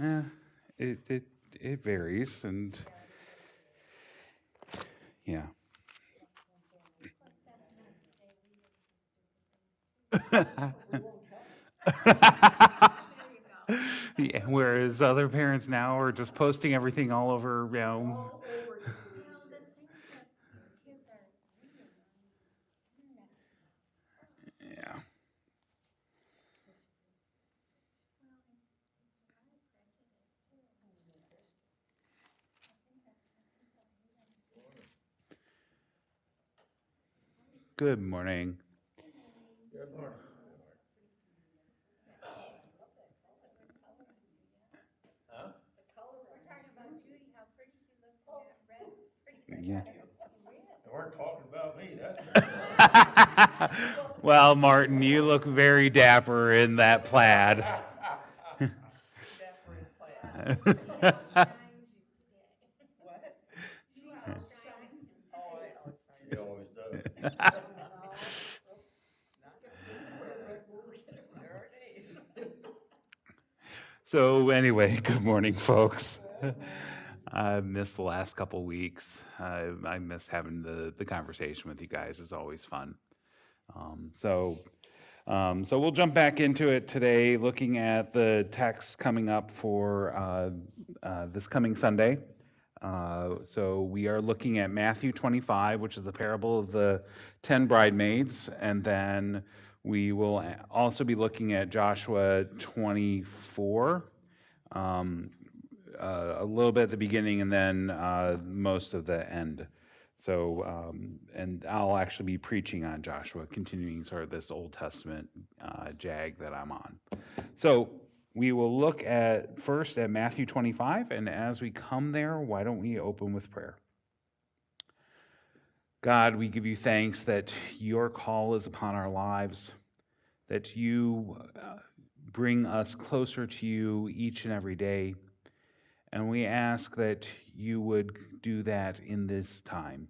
Eh, it varies, and yeah. Yeah, whereas other parents now are just posting everything all over, yeah. Good morning. Yeah. They weren't talking about me, that's for sure. Well, Martin, you look very dapper in that plaid. She always does. So anyway, good morning, folks. I missed the last couple weeks. I miss having the conversation with you guys. It's always fun. Um, so so we'll jump back into it today, looking at the text coming up for this coming Sunday. So we are looking at Matthew 25, which is the parable of the 10 bridesmaids, and then we will also be looking at Joshua 24, a little bit at the beginning, and then most of the end. So, and I'll actually be preaching on Joshua, continuing sort of this Old Testament jag that I'm on. So we will look at first at Matthew 25, and as we come there, why don't we open with prayer? God, we give you thanks that your call is upon our lives, that you bring us closer to you each and every day. And we ask that you would do that in this time,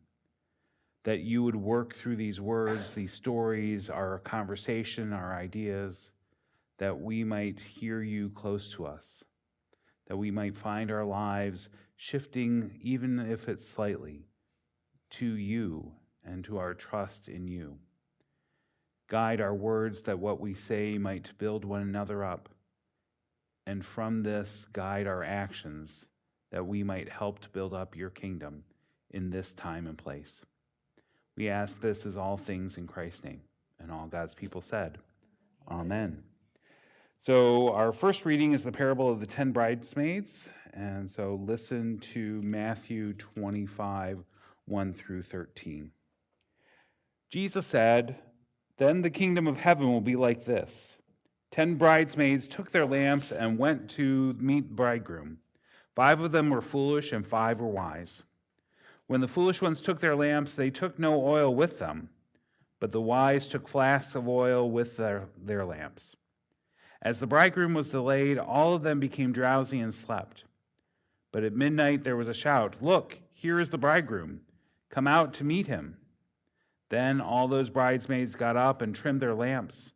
that you would work through these words, these stories, our conversation, our ideas, that we might hear you close to us, that we might find our lives shifting, even if it's slightly, to you and to our trust in you. Guide our words that what we say might build one another up, and from this, guide our actions that we might help to build up your kingdom in this time and place. We ask this as all things in Christ's name, and all God's people said, Amen. So our first reading is the parable of the 10 bridesmaids, and so listen to Matthew 25, 1 through 13. Jesus said, "Then the kingdom of heaven will be like this. 10 bridesmaids took their lamps and went to meet the bridegroom. 5 of them were foolish and 5 were wise. When the foolish ones took their lamps, they took no oil with them, but the wise took flasks of oil with their lamps. As the bridegroom was delayed, all of them became drowsy and slept. But at midnight there was a shout, 'Look, here is the bridegroom. Come out to meet him.' Then all those bridesmaids got up and trimmed their lamps.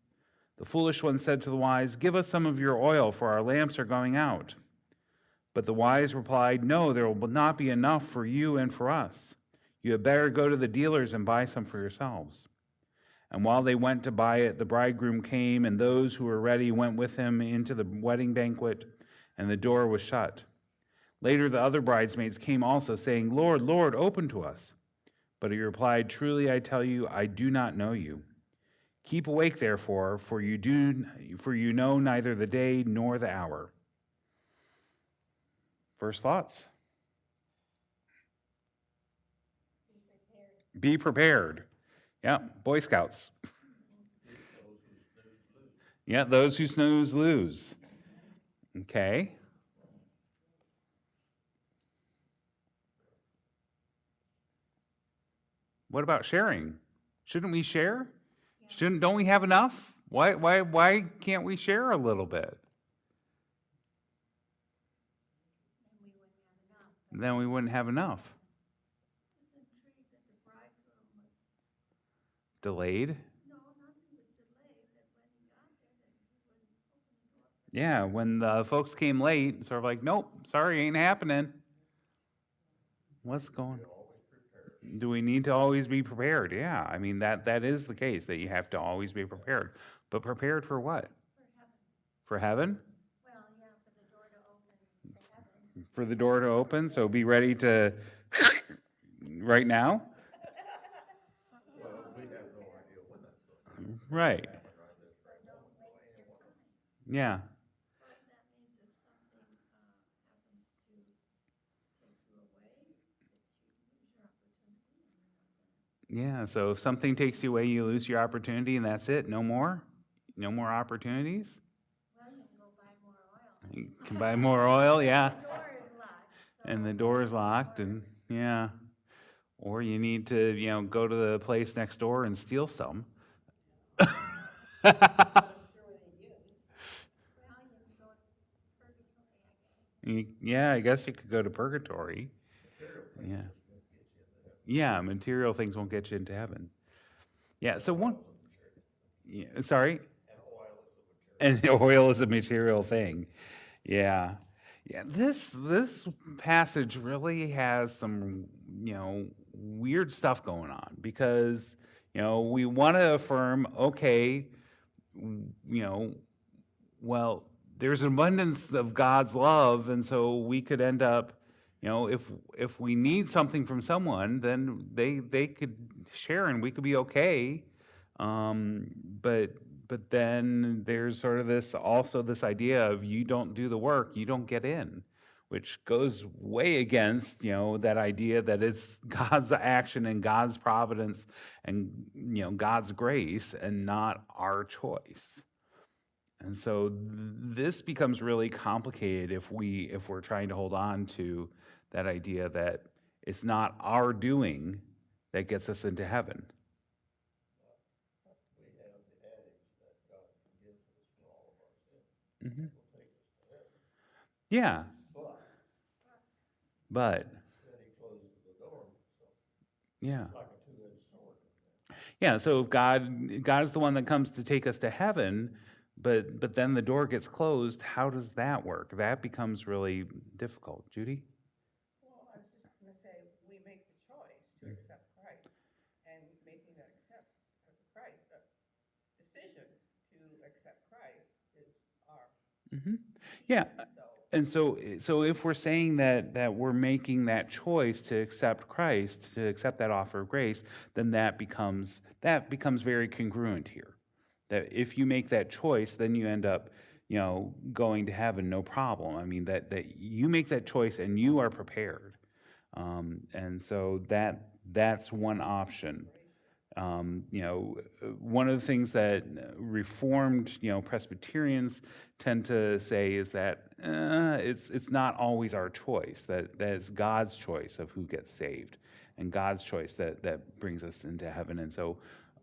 The foolish one said to the wise, 'Give us some of your oil, for our lamps are going out.' But the wise replied, 'No, there will not be enough for you and for us. You had better go to the dealers and buy some for yourselves.' And while they went to buy it, the bridegroom came, and those who were ready went with him into the wedding banquet, and the door was shut. Later the other bridesmaids came also, saying, 'Lord, Lord, open to us.' But he replied, 'Truly I tell you, I do not know you. Keep awake, therefore, for you know neither the day nor the hour.'" First thoughts? Be prepared. Yeah, Boy Scouts. Yeah, those who snooze lose. Okay. What about sharing? Shouldn't we share? Don't we have enough? Why can't we share a little bit? Then we wouldn't have enough. Delayed? Yeah, when the folks came late, sort of like, nope, sorry, ain't happening. What's going? Do we need to always be prepared? Yeah, I mean that is the case, that you have to always be prepared. But prepared for what? For heaven? For the door to open, so be ready to right now? Well, we have no idea when that's going to Right. happen right this very moment. Yeah. Yeah, so if something takes you away, you lose your opportunity and that's it, no more? No more opportunities? You can buy more oil, yeah. And the door is locked, and yeah. Or you need to, go to the place next door and steal some. Yeah, I guess you could go to purgatory. Yeah. Yeah, material things won't get you into heaven. Yeah, so one, yeah, sorry? And oil is a material thing. Yeah. Yeah, this passage really has some, weird stuff going on because, we want to affirm, okay, well, there's an abundance of God's love, and so we could end up, if we need something from someone, then they could share and we could be okay. Um, but but then there's sort of this idea of you don't do the work, you don't get in, which goes way against, that idea that it's God's action and God's providence and, God's grace and not our choice. And so this becomes really complicated if we're trying to hold on to that idea that it's not our doing that gets us into heaven. We have the adage that God forgives us for all of our sins. Mhm. Will take us to heaven. Yeah, But but then he closes the door, so yeah. it's like a two-edged sword. Yeah, so if God is the one that comes to take us to heaven, but then the door gets closed, how does that work? That becomes really difficult. Judy? Well, I was just gonna say, we make the choice to accept Christ, and making that decision to accept Christ is our, Mhm. Yeah, so, and so if we're saying that we're making that choice to accept Christ, to accept that offer of grace, then that becomes very congruent here. That if you make that choice, then you end up, going to heaven, no problem. I mean that you make that choice and you are prepared, and so that's one option. One of the things that Reformed, Presbyterians tend to say is that it's not always our choice. That it's God's choice of who gets saved, and God's choice that brings us into heaven. And so,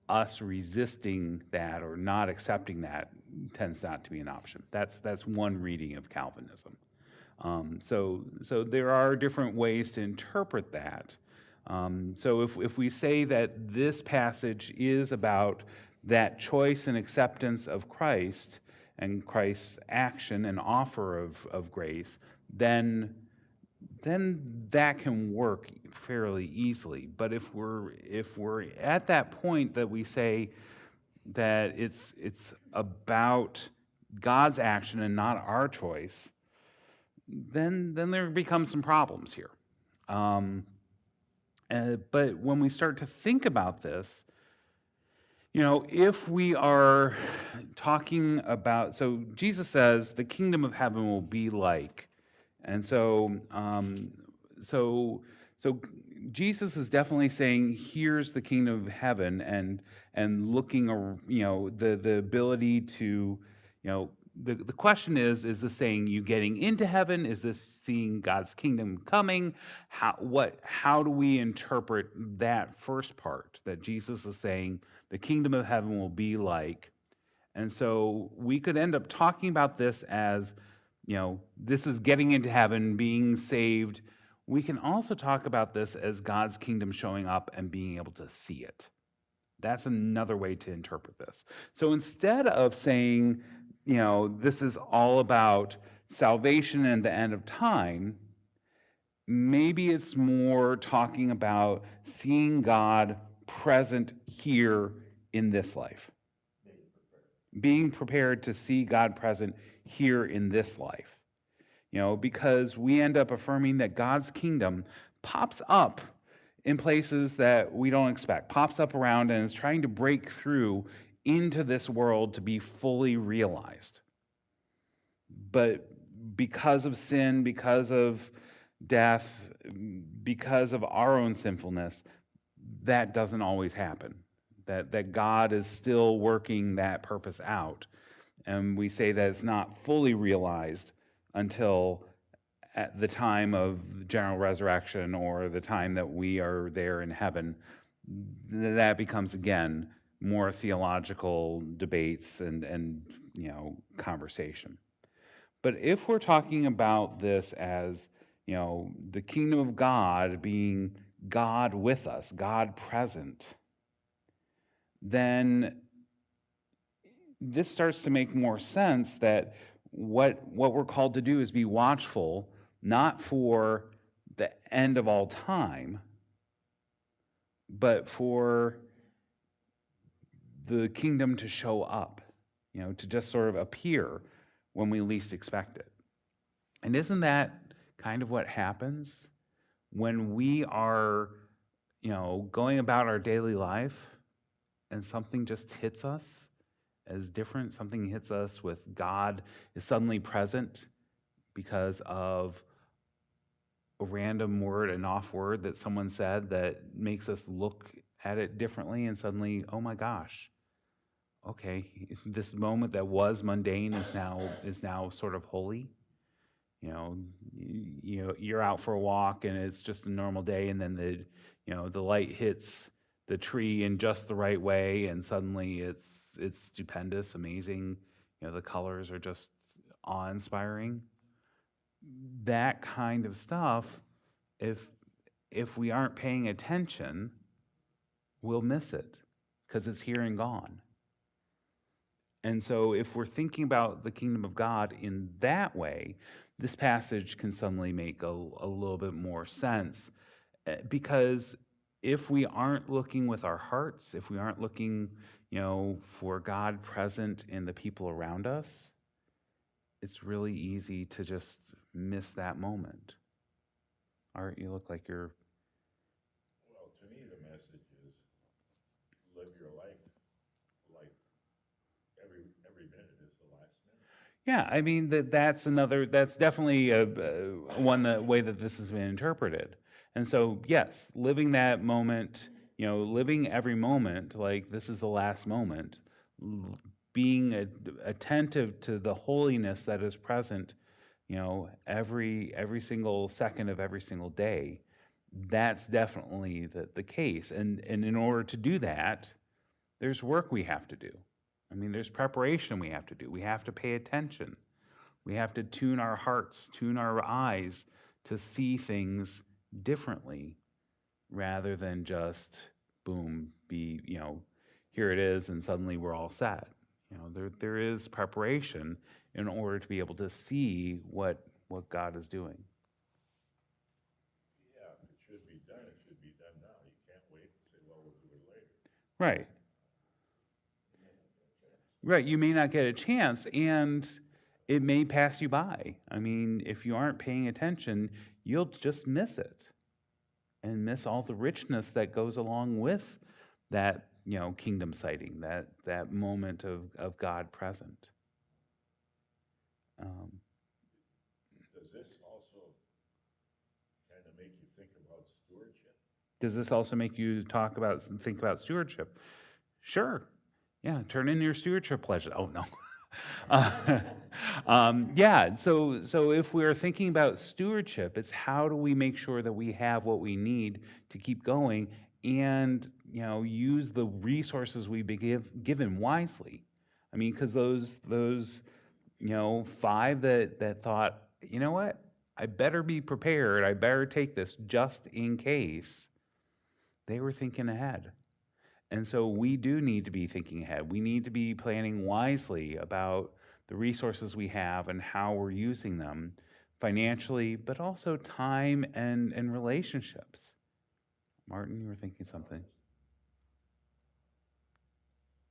us resisting that or not accepting that tends not to be an option. That's one reading of Calvinism. So there are different ways to interpret that. So if we say that this passage is about that choice and acceptance of Christ and Christ's action and offer of grace, then that can work fairly easily. But if we're at that point that we say that it's about God's action and not our choice, then there become some problems here. But when we start to think about this, if we are talking about, so Jesus says the kingdom of heaven will be like, and so Jesus is definitely saying, here's the kingdom of heaven, and looking, the ability to, the question is this saying you getting into heaven? Is this seeing God's kingdom coming? How do we interpret that first part that Jesus is saying the kingdom of heaven will be like? And so we could end up talking about this as, this is getting into heaven, being saved. We can also talk about this as God's kingdom showing up and being able to see it. That's another way to interpret this. So instead of saying this is all about salvation and the end of time, maybe it's more talking about seeing God present here in this life. Being prepared to see God present here in this life. Because we end up affirming that God's kingdom pops up in places that we don't expect, pops up around and is trying to break through into this world to be fully realized. But because of sin, because of death, because of our own sinfulness, that doesn't always happen. That God is still working that purpose out. And we say that it's not fully realized until at the time of general resurrection or the time that we are there in heaven. That becomes, again, more theological debates and conversation. But if we're talking about this as, the kingdom of God being God with us, God present, then this starts to make more sense that what we're called to do is be watchful, not for the end of all time, but for the kingdom to show up, to just sort of appear when we least expect it. And isn't that kind of what happens when we are, going about our daily life and something just hits us as different? Something hits us with God is suddenly present because of a random word, an off word that someone said that makes us look at it differently, and suddenly, oh my gosh, okay, this moment that was mundane is now sort of holy. You're out for a walk and it's just a normal day, and then the light hits the tree in just the right way, and suddenly it's stupendous, amazing. The colors are just awe-inspiring. That kind of stuff, if we aren't paying attention, we'll miss it because it's here and gone. And so if we're thinking about the kingdom of God in that way, this passage can suddenly make a little bit more sense. Because if we aren't looking with our hearts, if we aren't looking, for God present in the people around us, it's really easy to just miss that moment. Art, you look like you're... Well, to me, the message is live your life like every minute is the last minute. Yeah, I mean, that's definitely one way that this has been interpreted. And so, yes, living that moment, living every moment like this is the last moment, being attentive to the holiness that is present, every single second of every single day, that's definitely the case. And in order to do that, there's work we have to do. I mean, there's preparation we have to do. We have to pay attention. We have to tune our hearts, tune our eyes to see things differently rather than just, boom, here it is, and suddenly we're all set. There is preparation in order to be able to see what God is doing. Yeah, if it should be done, it should be done now. You can't wait and say, well, we'll do it later. Right. Right, you may not get a chance, and it may pass you by. I mean, if you aren't paying attention, you'll just miss it and miss all the richness that goes along with that, kingdom sighting, that moment of God present. Does this also kind of make you think about stewardship? Does this also make you think about stewardship? Sure. Yeah, turn in your stewardship pledge. Oh, no. Yeah, so if we're thinking about stewardship, it's how do we make sure that we have what we need to keep going and, use the resources we've been given wisely. I mean, because those 5 that thought, you know what, I better be prepared, I better take this just in case, they were thinking ahead. And so we do need to be thinking ahead. We need to be planning wisely about the resources we have and how we're using them financially, but also time and relationships. Martin, you were thinking something.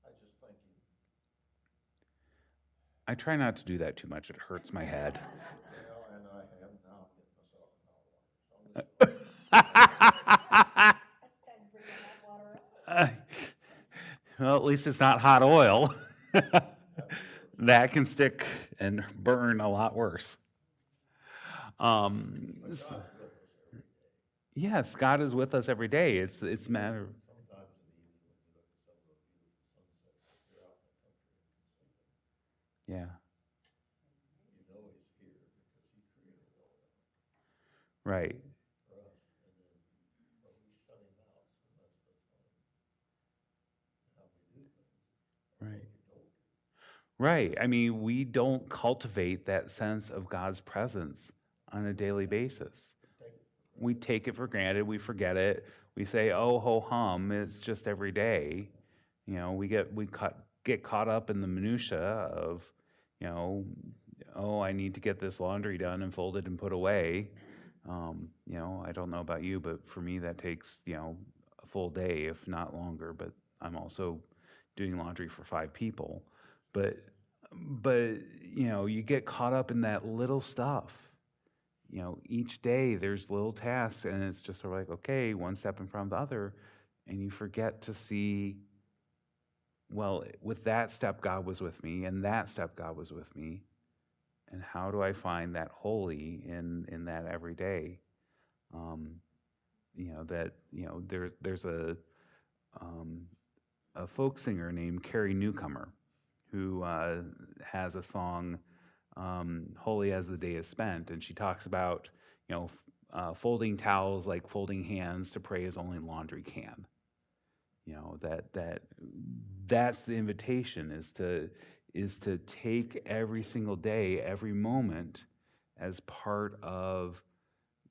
I just thinking, I try not to do that too much. It hurts my head. well, and I am now getting myself in hot water. Well, at least it's not hot oil. That can stick and burn a lot worse. Yes, God is with us every day. It's a matter. Sometimes in the evening when you look at some of those beautiful sunsets that are out in the country, Yeah, you know he's here because he created all that right, for us. And then, but we shut him out, so that's the fun. How we do things, right. we don't. Right. I mean, we don't cultivate that sense of God's presence on a daily basis. We take it for granted. We forget it. We say, "Oh, ho hum." It's just every day. You know, we get caught up in the minutia of, you know, oh, I need to get this laundry done and folded and put away. You know, I don't know about you, but for me, that takes, you know, a full day, if not longer. But I'm also doing laundry for 5 people. But you know, you get caught up in that little stuff. You know, each day there's little tasks, and it's just sort of like, okay, one step in front of the other, and you forget to see, well, with that step, God was with me, and that step, God was with me, and how do I find that holy in that every day? You know that there's a folk singer named Carrie Newcomer who has a song, "Holy as the Day is Spent," and she talks about, you know, folding towels like folding hands to pray as only laundry can. You know, that's the invitation, is to take every single day, every moment, as part of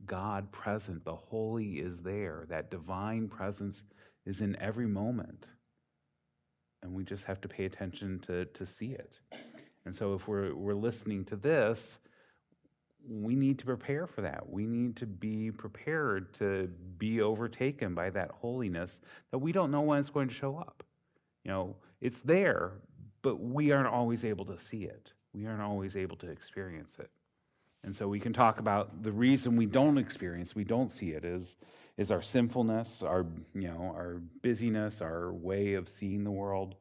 God present. The holy is there. That divine presence is in every moment. And we just have to pay attention to see it. And so if we're listening to this, we need to prepare for that. We need to be prepared to be overtaken by that holiness that we don't know when it's going to show up. You know, it's there, but we aren't always able to see it. We aren't always able to experience it. And so we can talk about the reason we don't see it is our sinfulness, our busyness, our way of seeing the world,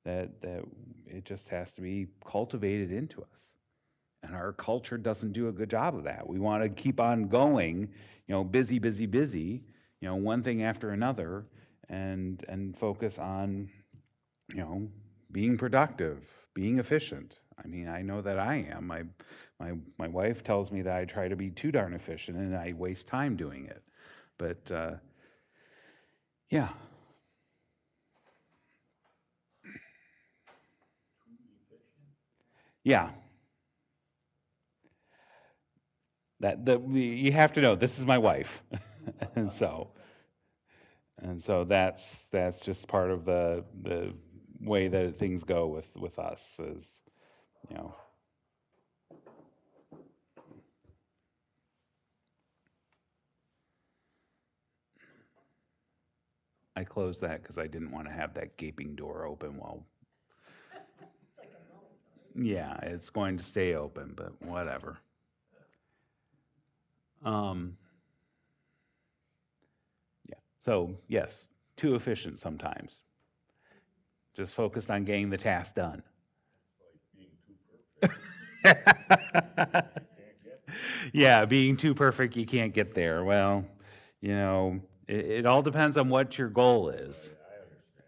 that it just has to be cultivated into us. And our culture doesn't do a good job of that. We want to keep on going, busy, busy, busy, one thing after another, and focus on, being productive, being efficient. I mean, I know that I am. My wife tells me that I try to be too darn efficient and I waste time doing it. But yeah. Yeah. You have to know this is my wife, and so that's just part of the way that things go with us, is, I closed that because I didn't want to have that gaping door open while. Yeah, it's going to stay open, but whatever. Yeah. So yes, too efficient sometimes. Just focused on getting the task done. It's like being too perfect. Can't get Yeah, being too perfect, you can't get there. Well, it all depends on what your goal is. I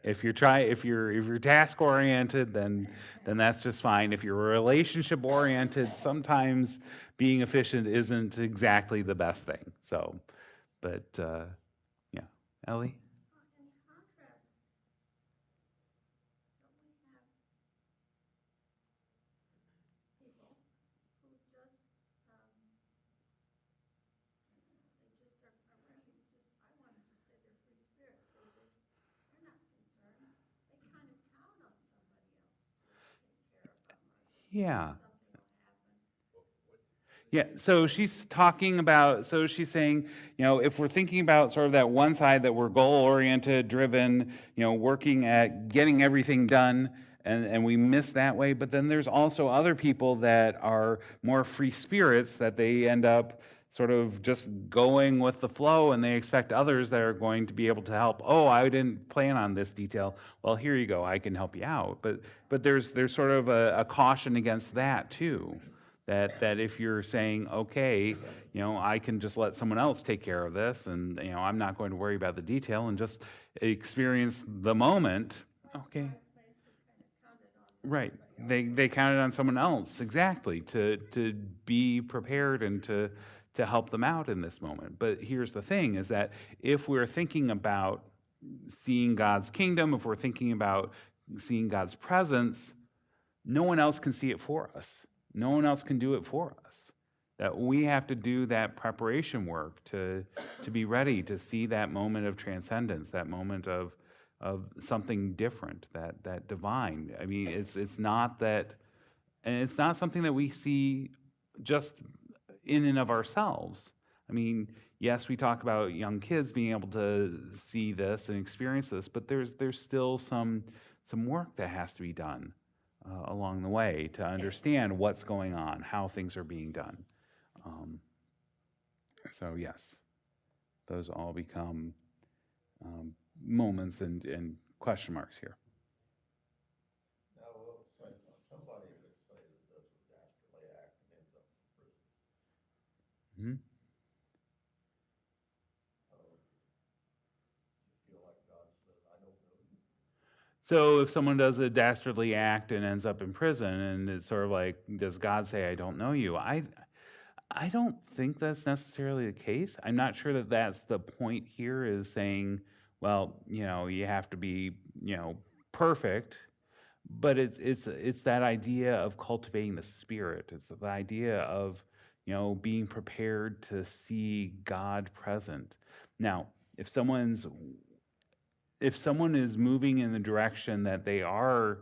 understand. If you're task oriented, then that's just fine. If you're relationship oriented, sometimes being efficient isn't exactly the best thing. So, but yeah, Ellie. In contrast, don't we have people who just, they just are really just, I want to just say they're free spirits. They're not concerned. They kind of count on somebody else to take care of them, or Yeah. something will happen. Yeah, so she's talking about, so she's saying, if we're thinking about sort of that one side that we're goal-oriented, driven, working at getting everything done, and we miss that way, but then there's also other people that are more free spirits, that they end up sort of just going with the flow, and they expect others that are going to be able to help. Oh, I didn't plan on this detail. Well, here you go, I can help you out. But there's sort of a caution against that too. That if you're saying, okay, I can just let someone else take care of this, and I'm not going to worry about the detail and just experience the moment. Okay, God's ways who kind of counted on right. somebody else. They counted on someone else exactly to be prepared and to help them out in this moment. But here's the thing: is that if we're thinking about seeing God's kingdom, if we're thinking about seeing God's presence, no one else can see it for us. No one else can do it for us. That we have to do that preparation work to be ready to see that moment of transcendence, that moment of something different, that divine. I mean, it's not that, and it's not something that we see just in and of ourselves. I mean, yes, we talk about young kids being able to see this and experience this, but there's still some work that has to be done along the way to understand what's going on, how things are being done. So yes, those all become moments and question marks here. Now, we'll say, somebody could say that does a dastardly act and ends up in prison. Mhm. You feel like God says, I don't know you. So if someone does a dastardly act and ends up in prison, and it's sort of like, does God say, I don't know you? I don't think that's necessarily the case. I'm not sure that that's the point here, is saying, well, you have to be, perfect. But it's that idea of cultivating the spirit. It's the idea of, being prepared to see God present. Now, if someone is moving in the direction that they are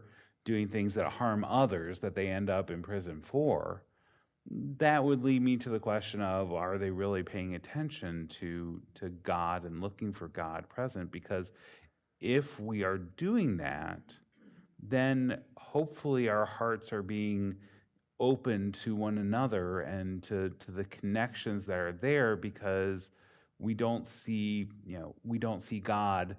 doing things that harm others, that they end up in prison for, that would lead me to the question of, are they really paying attention to God and looking for God present? Because if we are doing that, then hopefully our hearts are being open to one another and to the connections that are there, because we don't see God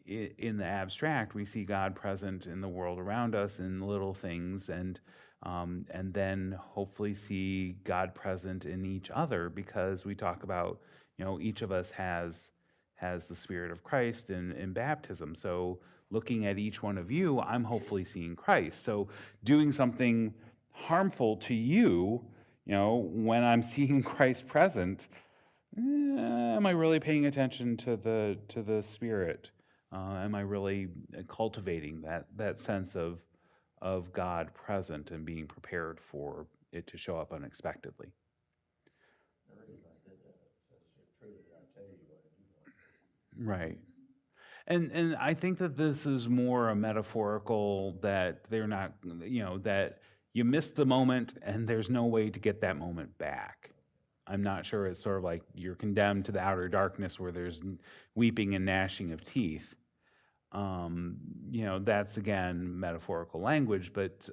in the abstract. We see God present in the world around us in little things, and then hopefully see God present in each other, because we talk about, each of us has the Spirit of Christ in baptism. So looking at each one of you, I'm hopefully seeing Christ. So doing something harmful to you, when I'm seeing Christ present, am I really paying attention to the Spirit? Am I really cultivating that sense of God present and being prepared for it to show up unexpectedly? The reason I did that, it says here, truly, I tell you what I do not know. Right. And I think that this is more a metaphorical, that they're not, that you missed the moment and there's no way to get that moment back. I'm not sure it's sort of like you're condemned to the outer darkness where there's weeping and gnashing of teeth. That's again metaphorical language, but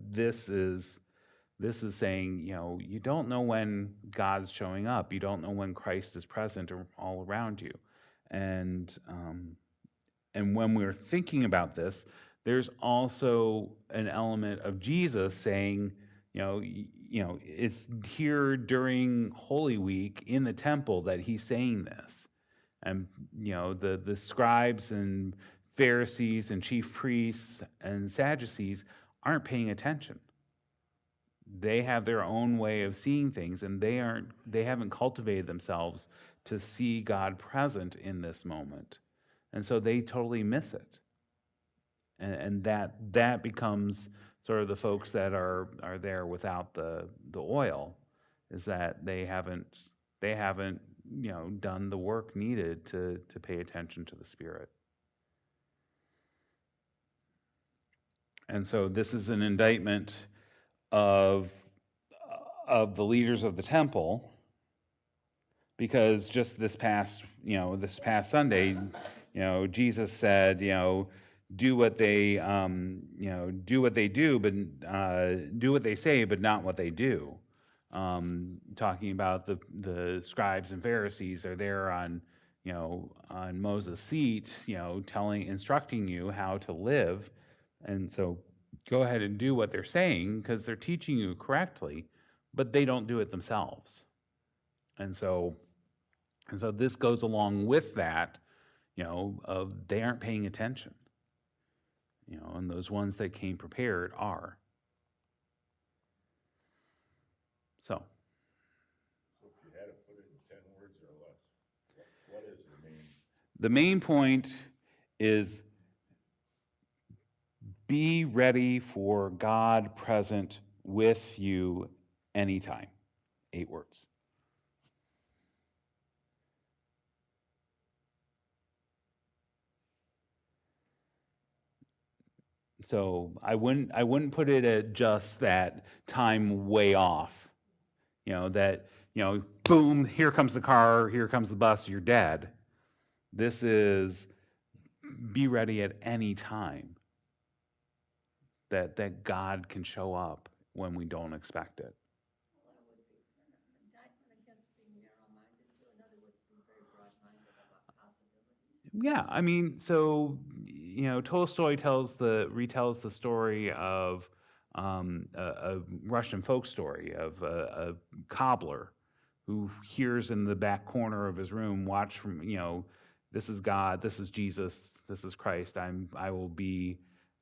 this is saying, you don't know when God's showing up. You don't know when Christ is present or all around you. And when we're thinking about this, there's also an element of Jesus saying, it's here during Holy Week in the temple that he's saying this. And, the scribes and Pharisees and chief priests and Sadducees aren't paying attention. They have their own way of seeing things, and they haven't cultivated themselves to see God present in this moment. And so they totally miss it. And that becomes sort of the folks that are there without the oil, is that they haven't done the work needed to pay attention to the Spirit. And so this is an indictment of the leaders of the temple, because just this past Sunday, Jesus said, do what they do what they do, but do what they say, but not what they do. Talking about the scribes and Pharisees are there on Moses' seat, instructing you how to live, and so go ahead and do what they're saying because they're teaching you correctly, but they don't do it themselves. And so this goes along with that, of they aren't paying attention, and those ones that came prepared are. So So if you had to put it in 10 words or less, what is the main point is be ready for God present with you anytime. 8 words. So I wouldn't put it at just that time way off. Boom, here comes the car, here comes the bus, you're dead. This is be ready at any time that God can show up when we don't expect it. Well, I would be, that went against being narrow-minded too. In other words, be very broad-minded about possibilities. Yeah, I mean, so Tolstoy retells the story of a Russian folk story of a cobbler who hears in the back corner of his room, watch from this is God, this is Jesus, this is Christ. I will be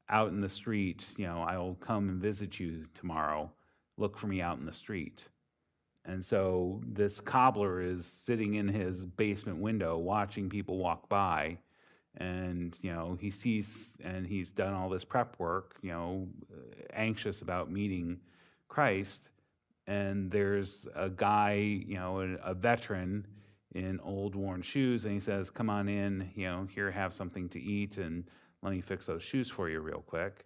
out in the street. I will come and visit you tomorrow. Look for me out in the street. And so this cobbler is sitting in his basement window watching people walk by, and he sees, and he's done all this prep work, anxious about meeting Christ. And there's a guy, a veteran in old worn shoes, and he says, "Come on in, here, have something to eat, and let me fix those shoes for you real quick."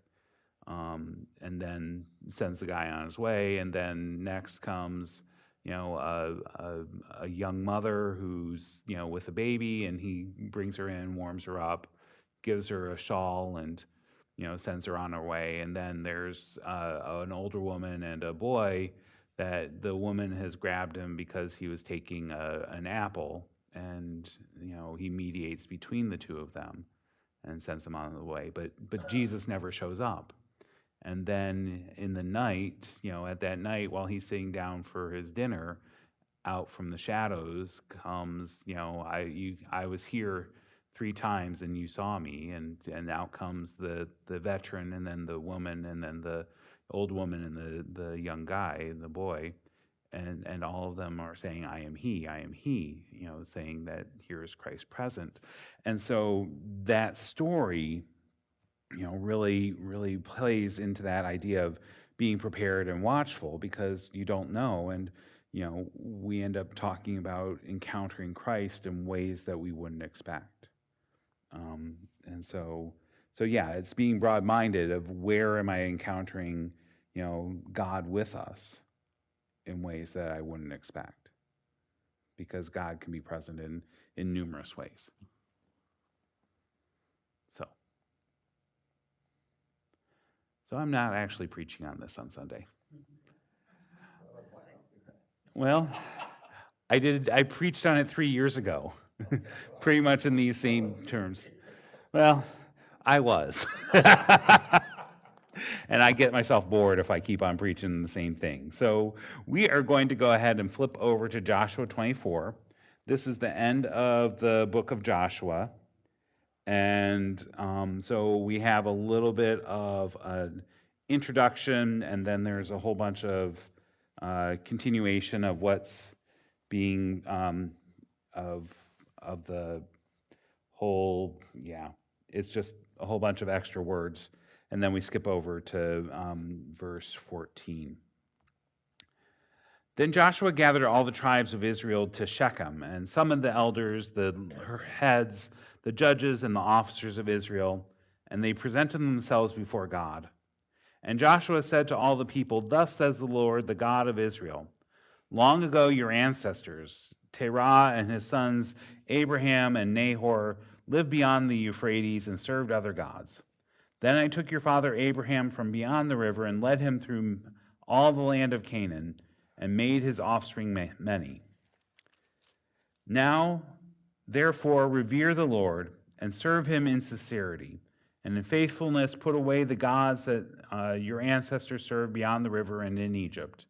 And then sends the guy on his way. And then next comes a young mother who's with a baby, and he brings her in, warms her up, gives her a shawl, and sends her on her way. And then there's an older woman and a boy that the woman has grabbed him because he was taking an apple, and he mediates between the two of them and sends him on the way. But Jesus never shows up. And then in the night, at that night, while he's sitting down for his dinner, out from the shadows comes, I was here 3 times and you saw me, and out comes the veteran, and then the woman, and then the old woman, and the young guy, the boy, and all of them are saying, I am he, saying that here is Christ present. And so that story really, really plays into that idea of being prepared and watchful, because you don't know. And, we end up talking about encountering Christ in ways that we wouldn't expect. And so yeah, it's being broad-minded of where am I encountering, God with us in ways that I wouldn't expect, because God can be present in numerous ways. So I'm not actually preaching on this on Sunday. Well, I preached on it 3 years ago, pretty much in these same terms. Well, I was. And I get myself bored if I keep on preaching the same thing. So we are going to go ahead and flip over to Joshua 24. This is the end of the book of Joshua. And so we have a little bit of an introduction, and then there's a whole bunch of continuation of what's being of the whole. Yeah, it's just a whole bunch of extra words, and then we skip over to verse 14. Then Joshua gathered all the tribes of Israel to Shechem and summoned the elders, the heads, the judges, and the officers of Israel, and they presented themselves before God. And Joshua said to all the people, "Thus says the Lord, the God of Israel. Long ago your ancestors, Terah and his sons Abraham and Nahor, lived beyond the Euphrates and served other gods. Then I took your father Abraham from beyond the river and led him through all the land of Canaan and made his offspring many. Now, therefore, revere the Lord and serve him in sincerity, and in faithfulness put away the gods that your ancestors served beyond the river and in Egypt.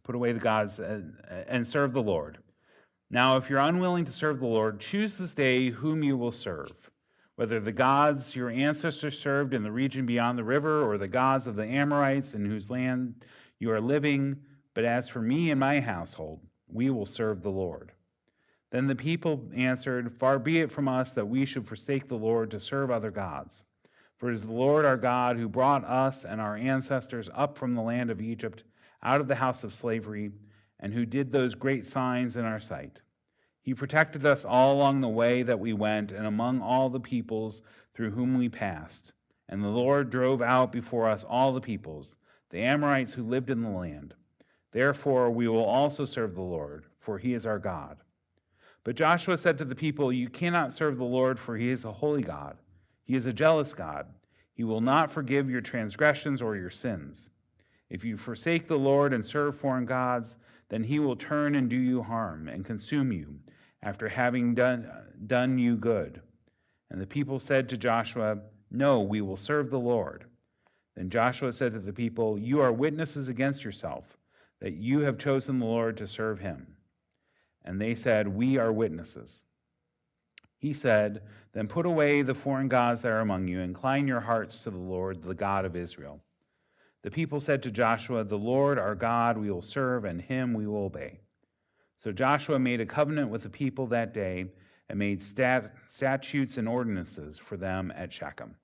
Put away the gods and serve the Lord. Now, if you're unwilling to serve the Lord, choose this day whom you will serve, whether the gods your ancestors served in the region beyond the river or the gods of the Amorites in whose land you are living. But as for me and my household, we will serve the Lord." Then the people answered, "Far be it from us that we should forsake the Lord to serve other gods. For it is the Lord our God who brought us and our ancestors up from the land of Egypt, out of the house of slavery, and who did those great signs in our sight. He protected us all along the way that we went and among all the peoples through whom we passed. And the Lord drove out before us all the peoples, the Amorites who lived in the land. Therefore we will also serve the Lord, for he is our God." But Joshua said to the people, "You cannot serve the Lord, for he is a holy God. He is a jealous God. He will not forgive your transgressions or your sins. If you forsake the Lord and serve foreign gods, then he will turn and do you harm and consume you after having done you good." And the people said to Joshua, "No, we will serve the Lord." Then Joshua said to the people, "You are witnesses against yourself that you have chosen the Lord to serve him." And they said, "We are witnesses." He said, "Then put away the foreign gods that are among you, and incline your hearts to the Lord, the God of Israel." The people said to Joshua, "The Lord our God we will serve, and him we will obey." So Joshua made a covenant with the people that day and made statutes and ordinances for them at Shechem.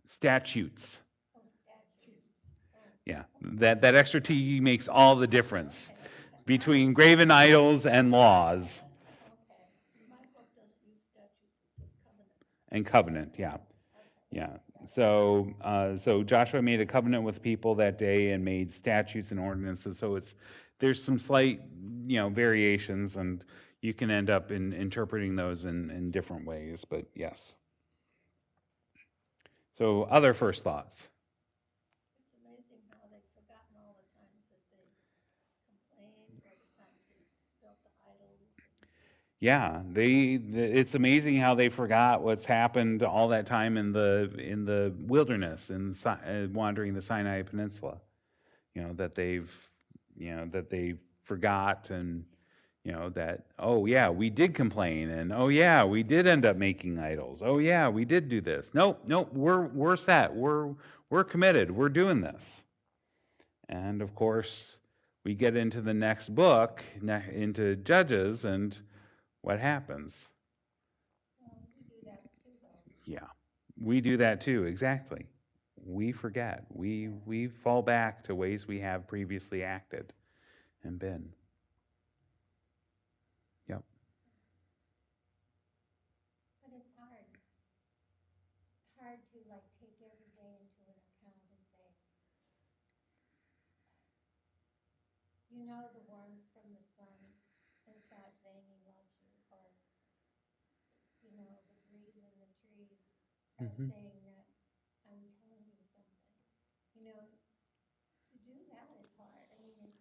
Statutes. Yeah, that extra T makes all the difference between graven idols and laws. My book doesn't use statutes, it says covenant. And covenant, yeah. Yeah. So Joshua made a covenant with people that day and made statutes and ordinances. So there's some slight, variations, and you can end up interpreting those in different ways, but yes. So other first thoughts. It's amazing how they've forgotten all the times that they complained, or the times they built the idols. Yeah, it's amazing how they forgot what's happened all that time in the wilderness and wandering the Sinai Peninsula. That they forgot, and that, oh yeah, we did complain, and oh yeah, we did end up making idols. Oh yeah, we did do this. Nope, we're set. We're committed. We're doing this. And of course, we get into the next book, into Judges, and what happens? We do that too, though. Yeah, we do that too, exactly. We forget. We fall back to ways we have previously acted and been. Yep. But it's hard to take every day into an account and say, the warmth from the sun is God saying he loves you, or, the breeze in the trees are Mhm. saying that I'm telling you something. To do that is hard. I mean,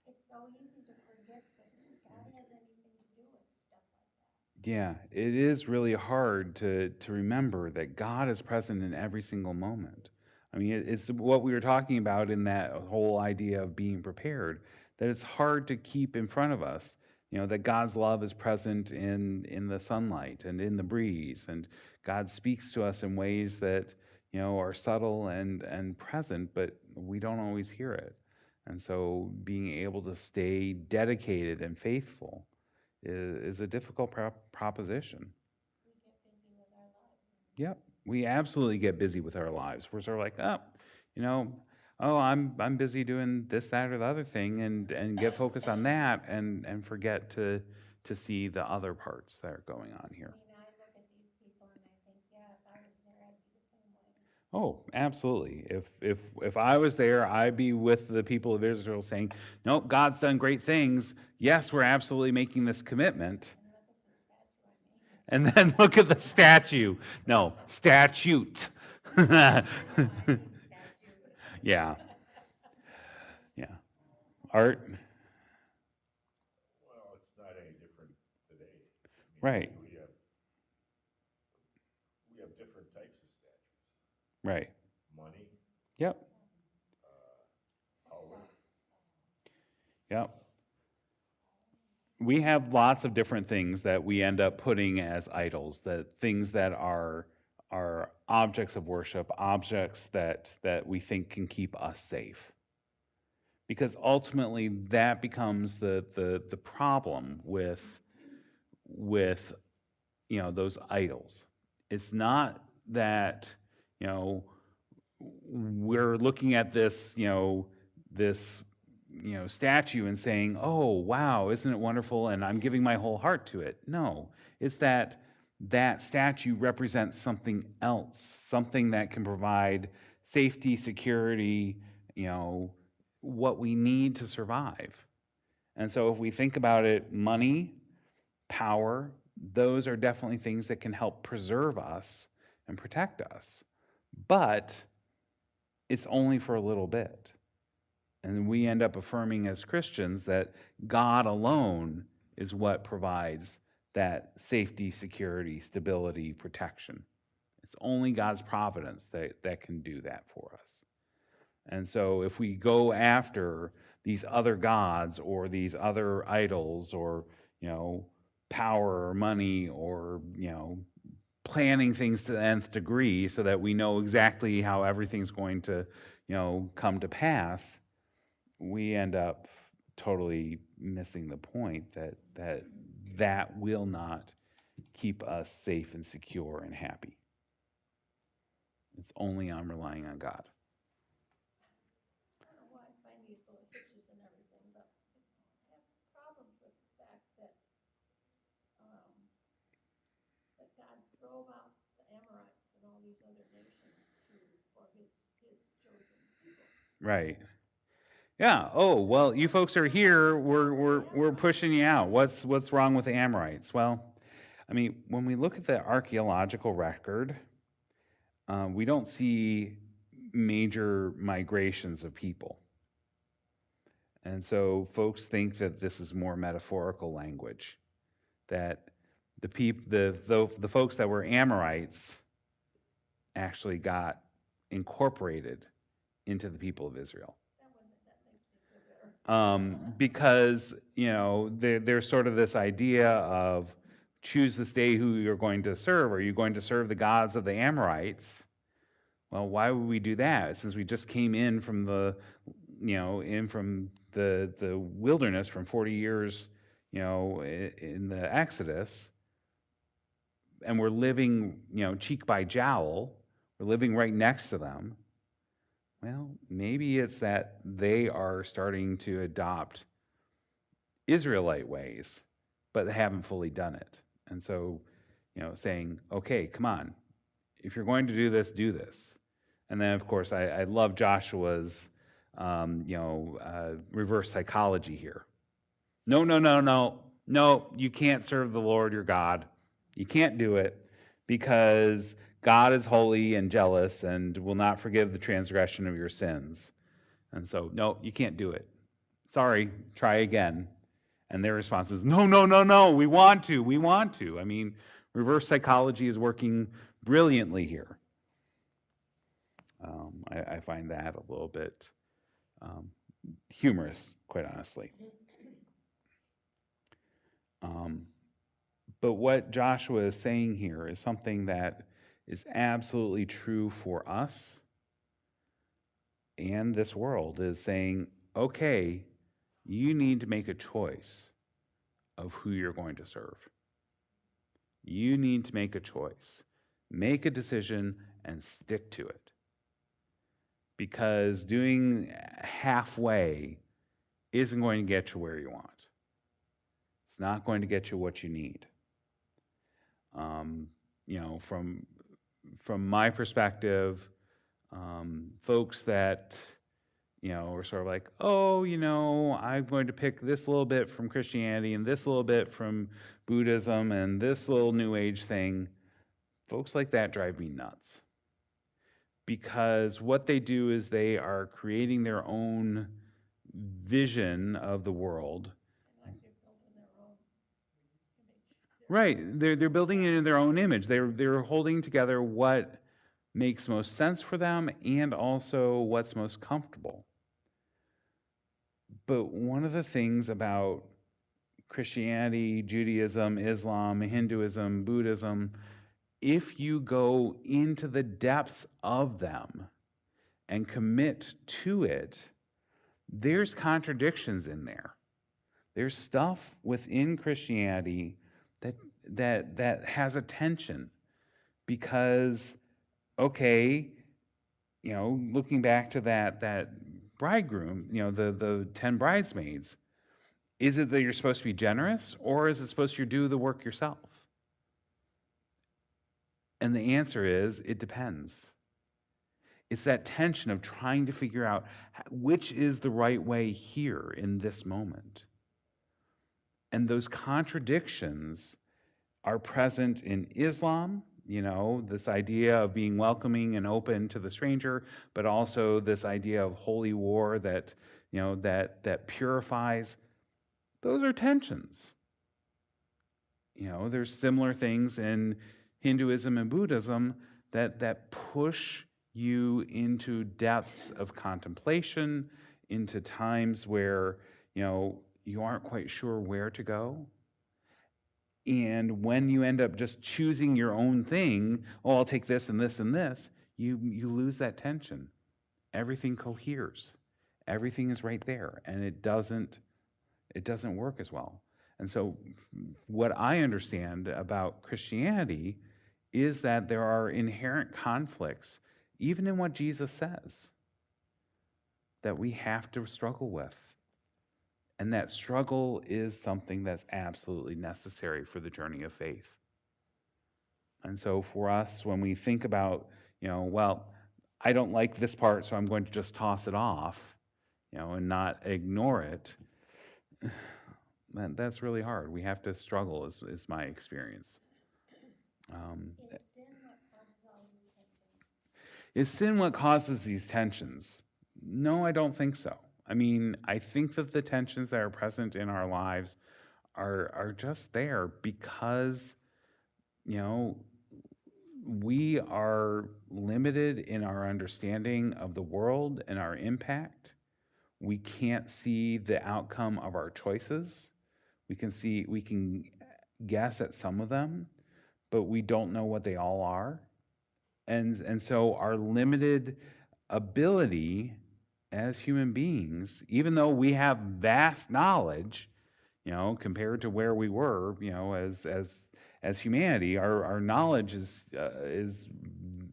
it's so easy to forget that God has anything to do with stuff like that. Yeah, it is really hard to remember that God is present in every single moment. I mean, it's what we were talking about in that whole idea of being prepared, that it's hard to keep in front of us, that God's love is present in the sunlight and in the breeze, and God speaks to us in ways that, are subtle and present, but we don't always hear it. And so being able to stay dedicated and faithful is a difficult proposition. We get busy with our lives. Yep, we absolutely get busy with our lives. We're sort of like, I'm busy doing this, that, or the other thing, and get focused on that, and forget to to see the other parts that are going on I here. mean, I look at these people and I think, yeah, if I was there, I'd be the same way. Oh, absolutely. If I was there, I'd be with the people of Israel saying, "No, God's done great things. Yes, we're absolutely making this commitment." And then look at the statue. No, statute. Yeah. Yeah. Art. Well, it's not any different today. I mean, Right. We have different types of statues. Right. Money, Yep. power, Yep. We have lots of different things that we end up putting as idols, that things that are objects of worship, objects that we think can keep us safe. Because ultimately that becomes the problem with those idols. It's not that we're looking at this statue and saying, "Oh, wow, isn't it wonderful?" and I'm giving my whole heart to it. No, it's that statue represents something else, something that can provide safety, security, what we need to survive. And so if we think about it, money, power, those are definitely things that can help preserve us and protect us. But it's only for a little bit. And we end up affirming as Christians that God alone is what provides that safety, security, stability, protection. It's only God's providence that can do that for us. And so if we go after these other gods or these other idols or, power or money or, planning things to the nth degree so that we know exactly how everything's going to, come to pass, we end up totally missing the point that will not keep us safe and secure and happy. It's only on relying on God. I don't know why I find these little hitches and everything, but I have problems with the fact that God drove out the Amorites and all these other nations for his chosen people. Right. Yeah. Oh, well, you folks are here. We're pushing you out. What's wrong with the Amorites? Well, I mean, when we look at the archaeological record, we don't see major migrations of people. And so folks think that this is more metaphorical language, that the folks that were Amorites actually got incorporated into the people of Israel. Because, there's sort of this idea of choose this day who you're going to serve. Are you going to serve the gods of the Amorites? Well, why would we do that? Since we just came in from the wilderness from 40 years, in the Exodus, and we're living, cheek by jowl, we're living right next to them. Well, maybe it's that they are starting to adopt Israelite ways, but they haven't fully done it. And so, saying, okay, come on, if you're going to do this, do this. And then, of course, I love Joshua's, reverse psychology here. No, you can't serve the Lord your God. You can't do it because God is holy and jealous and will not forgive the transgression of your sins. And so, no, you can't do it. Sorry, try again. And their response is, no, we want to. I mean, reverse psychology is working brilliantly here. I find that a little bit humorous, quite honestly. But what Joshua is saying here is something that is absolutely true for us and this world, is saying, okay, you need to make a choice of who you're going to serve. You need to make a choice. Make a decision and stick to it. Because doing halfway isn't going to get you where you want. It's not going to get you what you need. You know, from my perspective, folks that, you know, are sort of like, oh, you know, I'm going to pick this little bit from Christianity and this little bit from Buddhism and this little New Age thing. Folks like that drive me nuts. Because what they do is they are creating their own vision of the world. Like they're building their own image. Right. They're building it in their own image. They're holding together what makes most sense for them and also what's most comfortable. But one of the things about Christianity, Judaism, Islam, Hinduism, Buddhism, if you go into the depths of them and commit to it, there's contradictions in there. There's stuff within Christianity that has a tension because, okay, you know, looking back to that bridegroom, you know, the 10 bridesmaids, is it that you're supposed to be generous or is it supposed to do the work yourself? And the answer is, it depends. It's that tension of trying to figure out which is the right way here in this moment. And those contradictions are present in Islam, you know, this idea of being welcoming and open to the stranger, but also this idea of holy war that, you know, that purifies. Those are tensions. You know, there's similar things in Hinduism and Buddhism that push you into depths of contemplation, into times where, you know, you aren't quite sure where to go. And when you end up just choosing your own thing, oh, I'll take this and this and this, you lose that tension. Everything coheres. Everything is right there, and it doesn't work as well. And so what I understand about Christianity is that there are inherent conflicts, even in what Jesus says, that we have to struggle with. And that struggle is something that's absolutely necessary for the journey of faith. And so for us, when we think about, you know, well, I don't like this part, so I'm going to just toss it off, you know, and not ignore it, that's really hard. We have to struggle, is my experience. Is sin what causes these tensions? No, I don't think so. I mean, I think that the tensions that are present in our lives are just there because, you know, we are limited in our understanding of the world and our impact. We can't see the outcome of our choices. We can guess at some of them, but we don't know what they all are. And so our limited ability as human beings, even though we have vast knowledge, you know, compared to where we were, you know, as humanity, our knowledge is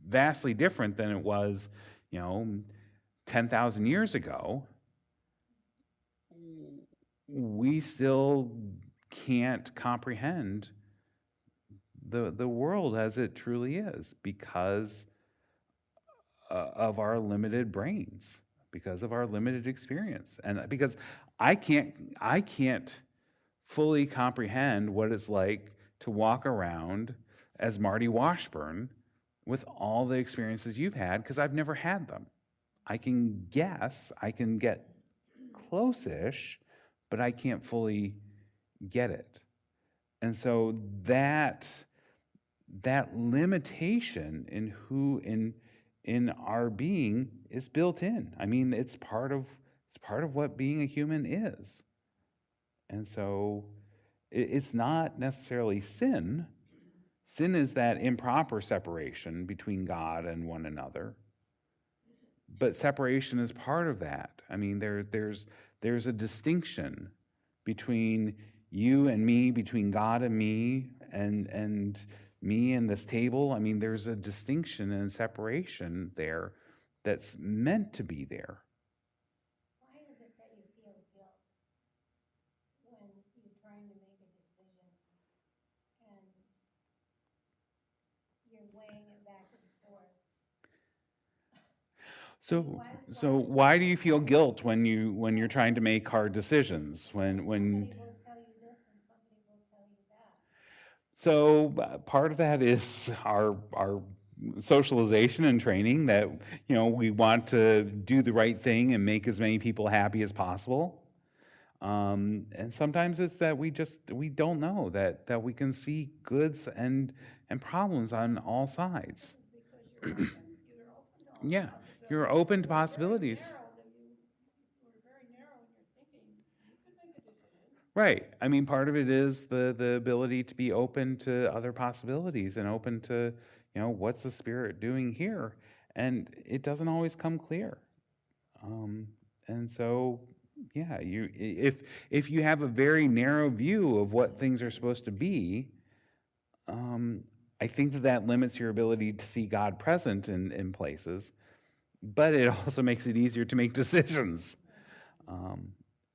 vastly different than it was, you know, 10,000 years ago. We still can't comprehend the world as it truly is because of our limited brains, because of our limited experience, and because I can't fully comprehend what it's like to walk around as Marty Washburn with all the experiences you've had, because I've never had them. I can guess, I can get close-ish, but I can't fully get it. And so that limitation in our being is built in. I mean, it's part of what being a human is. And so it's not necessarily sin. Sin is that improper separation between God and one another. But separation is part of that. I mean, there's a distinction between you and me, between God and me, and me and this table. I mean, there's a distinction and separation there that's meant to be there. Why is it that you feel guilt when you're trying to make a So why do you feel guilt when you're trying to make hard decisions? When Somebody will tell you this and somebody will tell you that. So part of that is our socialization and training that we want to do the right thing and make as many people happy as possible. And sometimes it's that we don't know that we can see goods and problems on all sides. Because you're open to all Yeah, possibilities. you're open to If you're very possibilities. narrow, then you're very narrow in your thinking, you could make a decision. Right. I mean, part of it is the ability to be open to other possibilities and open to, what's the Spirit doing here? And it doesn't always come clear. And so, yeah, if you have a very narrow view of what things are supposed to be, I think that limits your ability to see God present in places, but it also makes it easier to make decisions.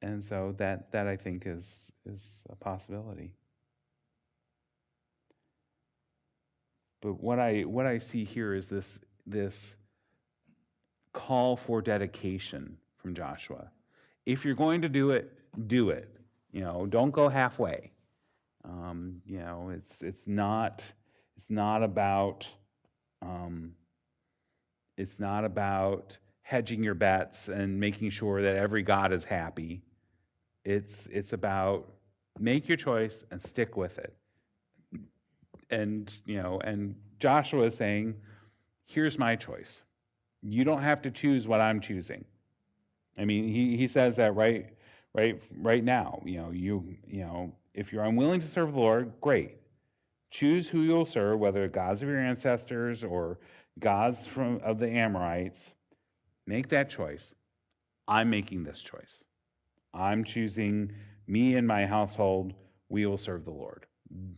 And so that I think is a possibility. But what I see here is this call for dedication from Joshua. If you're going to do it, do it. Don't go halfway. It's not about hedging your bets and making sure that every God is happy. It's about make your choice and stick with it. And Joshua is saying, here's my choice. You don't have to choose what I'm choosing. I mean, he says that right now. If you're unwilling to serve the Lord, great. Choose who you'll serve, whether gods of your ancestors or gods of the Amorites. Make that choice. I'm making this choice. I'm choosing me and my household, we will serve the Lord.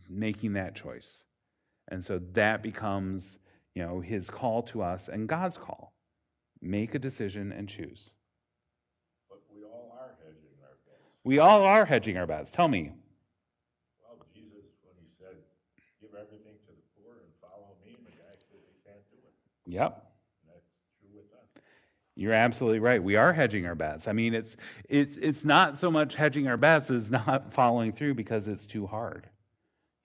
Making that choice. And so that becomes, his call to us and God's call. Make a decision and choose. But we all are hedging our bets. We all are hedging our bets. Tell me. Well, Jesus, when he said, give everything to the poor and follow me, the guy said he can't do it. Yep. And that's true with us. You're absolutely right. We are hedging our bets. I mean, it's not so much hedging our bets as not following through because it's too hard.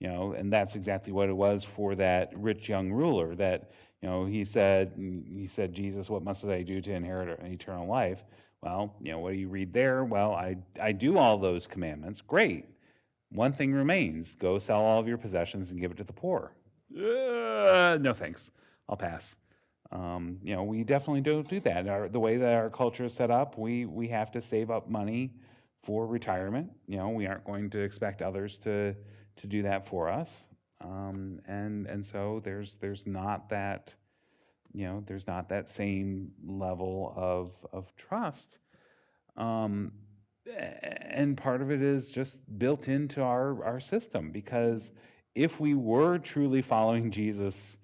And that's exactly what it was for that rich young ruler that, he said, Jesus, what must I do to inherit eternal life? Well, what do you read there? Well, I do all those commandments. Great. One thing remains. Go sell all of your possessions and give it to the poor. No, thanks. I'll pass. We definitely don't do that. The way that our culture is set up, we have to save up money for retirement. We aren't going to expect others to do that for us. And so there's not that, there's not that same level of trust. And part of it is just built into our system, because if we were truly following Jesus,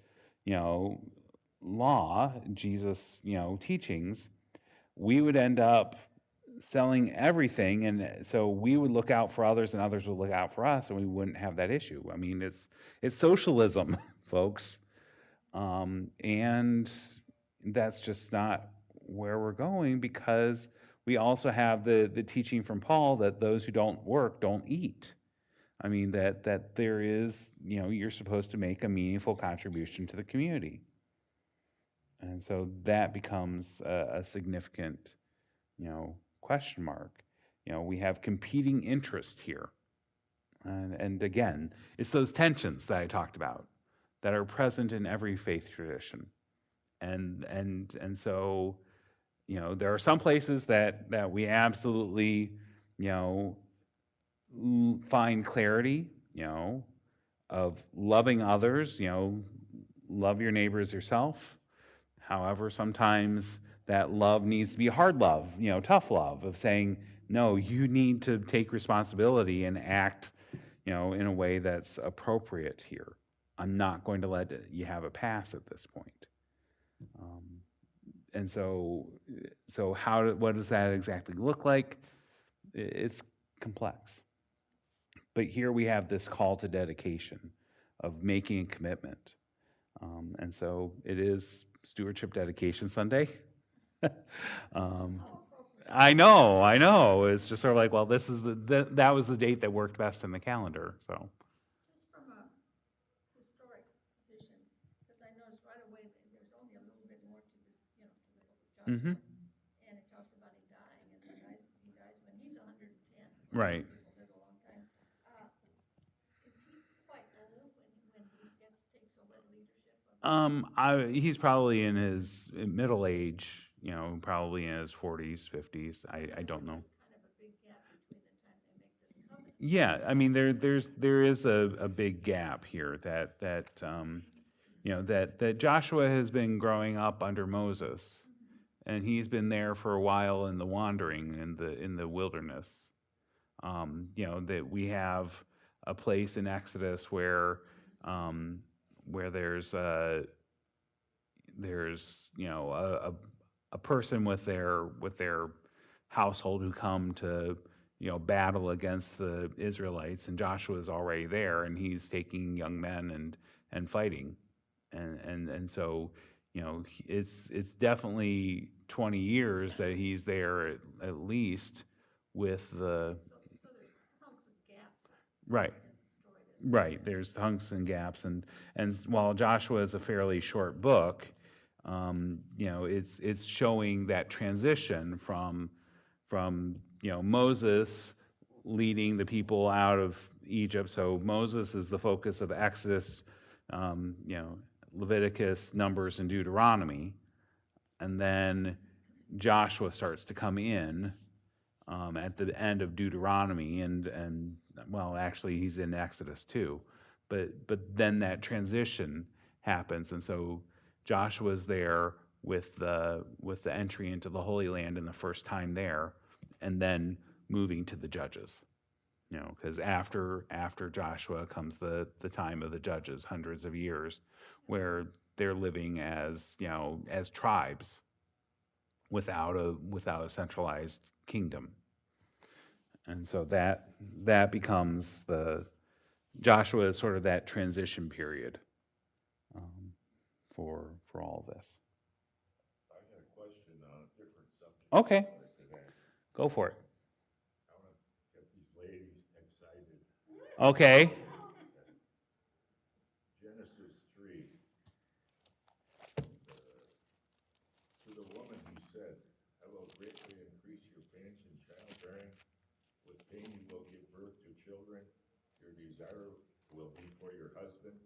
law, Jesus, teachings, we would end up selling everything, and so we would look out for others and others would look out for us, and we wouldn't have that issue. I mean, it's socialism, folks. And that's just not where we're going, because we also have the teaching from Paul that those who don't work don't eat. I mean, that there is, you're supposed to make a meaningful contribution to the community. And so that becomes a significant, question mark. We have competing interest here. And again, it's those tensions that I talked about that are present in every faith tradition. And so, there are some places that we absolutely, find clarity, of loving others, love your neighbor as yourself. However, sometimes that love needs to be hard love, tough love, of saying, no, you need to take responsibility and act, in a way that's appropriate here. I'm not going to let you have a pass at this point. And so what does that exactly look like? It's complex. But here we have this call to dedication of making a commitment. And so it is Stewardship Dedication Sunday. um, I know. It's just sort of like, well, this is that was the date that worked best in the calendar. So, Just from a historic position, because I noticed right away that there's only a little bit more to this, to the book of hmm Joshua. And it talks about him dying, and he dies when he's 110. right. People live a long time. Is he quite old when he takes over the leadership of? He's probably in his middle age. Probably in his 40s, 50s. I don't know. Kind of a big gap between the time they make this covenant. Yeah, I mean there is a big gap here that Joshua has been growing up under Moses, and he's been there for a while in the wandering in the wilderness. That we have a place in Exodus where there's a person with their household who come to battle against the Israelites, and Joshua is already there, and he's taking young men and fighting, and so it's definitely 20 years that he's there at least with the So there's hunks of gaps right. in the story that Right, there's hunks and gaps, and while Joshua is a fairly short book, it's showing that transition from Moses leading the people out of Egypt. So Moses is the focus of Exodus, Leviticus, Numbers, and Deuteronomy, and then Joshua starts to come in at the end of Deuteronomy, and well, actually, he's in Exodus too, but then that transition happens, and so Joshua's there with the entry into the Holy Land and the first time there, and then moving to the judges, because after Joshua comes the time of the judges, hundreds of years, where they're living as as tribes without a centralized kingdom. And so that becomes Joshua is sort of that transition period for all of this. I got a question on a different subject. Okay. Today. Go for it. I want to get these ladies excited. Okay. Genesis 3. To the woman he said, I will greatly increase your pains in childbearing. With pain you will give birth to children. Your desire will be for your husband,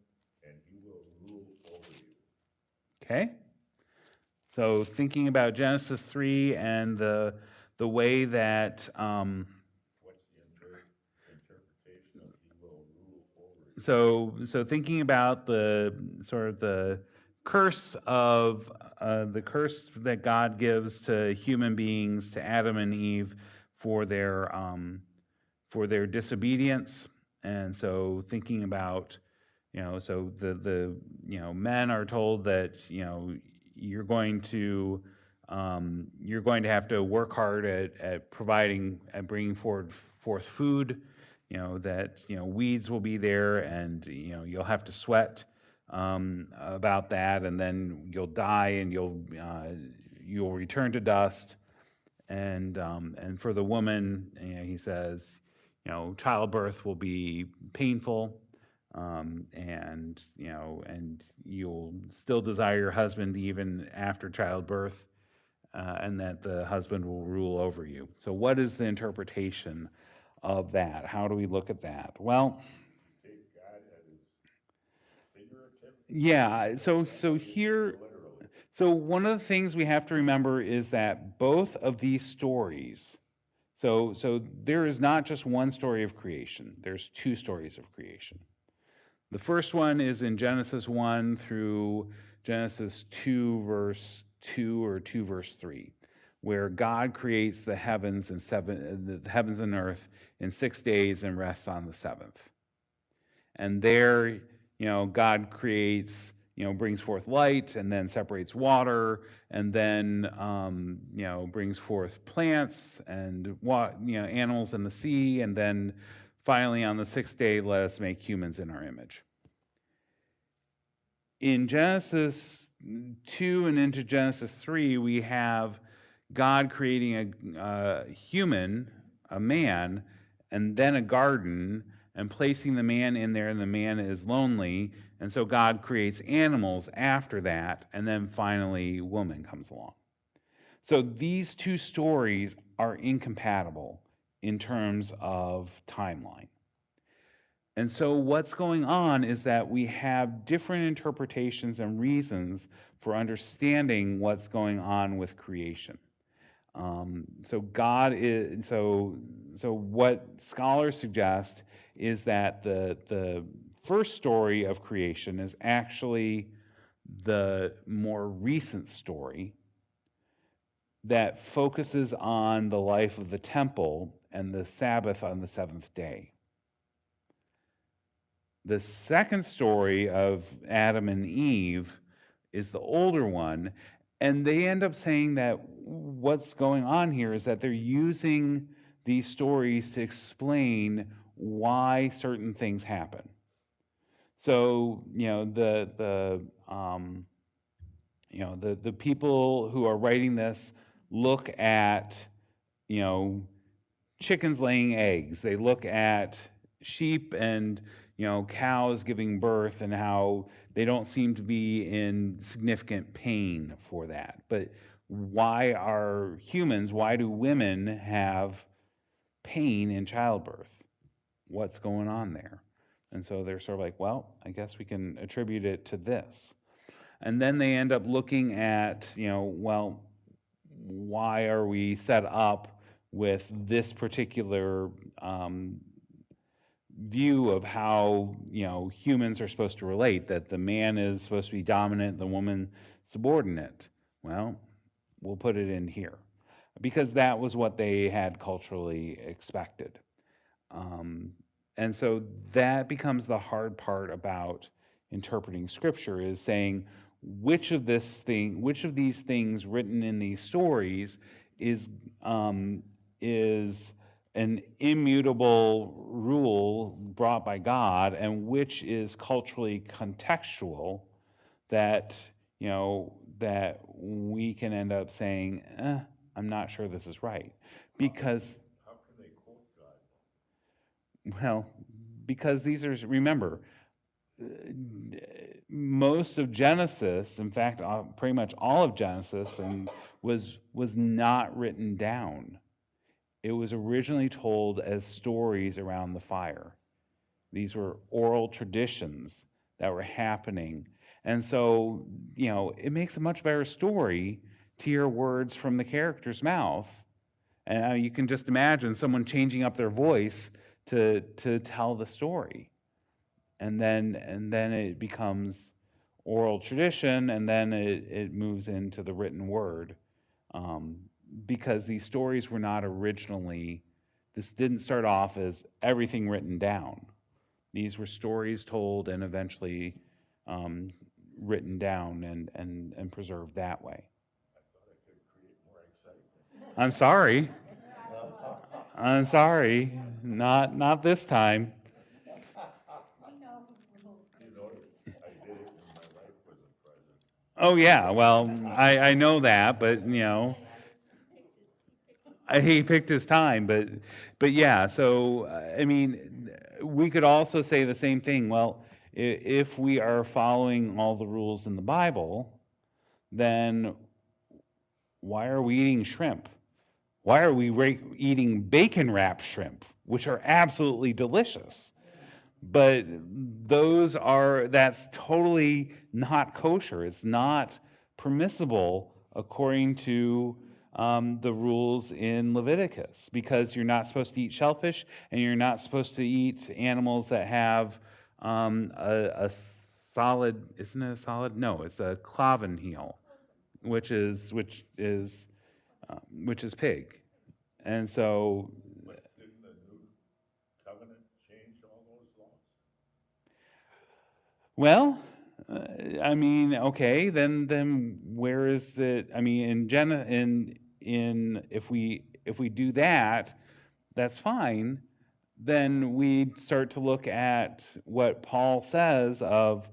and he will rule over you. Okay. So thinking about Genesis 3 and the way that What's the interpretation of he will rule over you? so thinking about the sort of the curse that God gives to human beings, to Adam and Eve for their disobedience, and so thinking about so the men are told that you're going to have to work hard at providing and bringing forth food, that weeds will be there, and you'll have to sweat about that, and then you'll die, and you'll return to dust, and for the woman, he says, childbirth will be painful. And you'll still desire your husband even after childbirth, and that the husband will rule over you. So, what is the interpretation of that? How do we look at that? Well, Take God at his figurative? yeah. So here, Literally. so one of the things we have to remember is that both of these stories. So there is not just one story of creation. There's two stories of creation. The first one is in Genesis 1 through Genesis 2, verse 2 or 2, verse 3, where God creates the heavens and earth in 6 days and rests on the seventh. And there, God creates, brings forth light, and then separates water, and then, brings forth plants and animals in the sea, and then finally, on the sixth day, let us make humans in our image. In Genesis 2 and into Genesis 3, we have God creating a human, a man, and then a garden, and placing the man in there, and the man is lonely, and so God creates animals after that, and then finally woman comes along. So these two stories are incompatible in terms of timeline. And so what's going on is that we have different interpretations and reasons for understanding what's going on with creation. So God is so what scholars suggest is that the first story of creation is actually the more recent story that focuses on the life of the temple and the Sabbath on the seventh day. The second story of Adam and Eve is the older one, and they end up saying that what's going on here is that they're using these stories to explain why certain things happen. So, the people who are writing this look at, chickens laying eggs. They look at sheep and cows giving birth and how they don't seem to be in significant pain for that. But why do women have pain in childbirth? What's going on there? And so they're sort of like, well, I guess we can attribute it to this. And then they end up looking at, well, why are we set up with this particular view of how humans are supposed to relate, that the man is supposed to be dominant, the woman subordinate. Well, we'll put it in here because that was what they had culturally expected. And so that becomes the hard part about interpreting scripture, is saying which of these things written in these stories is an immutable rule brought by God, and which is culturally contextual that that we can end up saying, I'm not sure this is right, because How can they quote God? well, because these are, remember, most of Genesis, in fact, pretty much all of Genesis, was not written down. It was originally told as stories around the fire. These were oral traditions that were happening. And so, it makes a much better story to hear words from the character's mouth. And you can just imagine someone changing up their voice to tell the story. And then it becomes oral tradition, and then it moves into the written word. Because these stories were not originally, this didn't start off as everything written down. These were stories told and eventually written down and preserved that way. I thought I could create more excitement. I'm sorry. I'm sorry. Not this time. We know who rules. You know, I did it when my wife wasn't present. Oh yeah, well, I know that, but he picked his time, but yeah. So I mean, we could also say the same thing. Well, if we are following all the rules in the Bible, then why are we eating shrimp? Why are we eating bacon wrapped shrimp, which are absolutely delicious? But that's totally not kosher. It's not permissible according to the rules in Leviticus, because you're not supposed to eat shellfish, and you're not supposed to eat animals that have a solid, isn't it a solid? No, it's a cloven heel, which is pig. And so, But didn't the new covenant change all those laws? well, I mean, okay, then where is it? I mean, if we do that, that's fine. Then we start to look at what Paul says of,